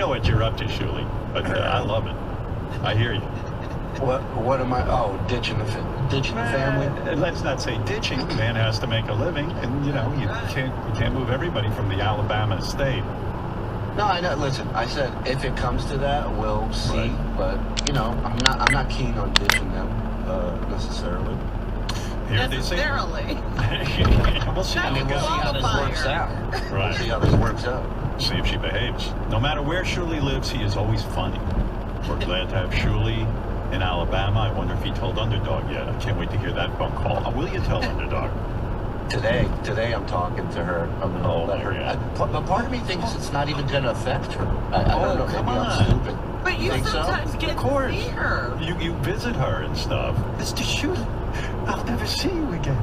know what you're up to, Shuli, but I love it. I hear you. What am I? Oh, ditching the family. Let's not say ditching. The man has to make a living, and you can't move everybody from the Alabama state. No, I know. Listen, I said if it comes to that, we'll see. Right. But I'm not keen on ditching them necessarily. Necessarily. We'll see. I mean, we'll see how this works out. Right. We'll see how this works out. See if she behaves. No matter where Shuli lives, he is always funny. We're glad to have Shuli in Alabama. I wonder if he told Underdog yet. I can't wait to hear that phone call. Will you tell Underdog? Today I'm talking to her. I'm going to let her. But part of me thinks it's not even going to affect her. I don't know. Come maybe on. I'm stupid. But you sometimes get to see her. You visit her and stuff. Mr. Shuli, I'll never see you again.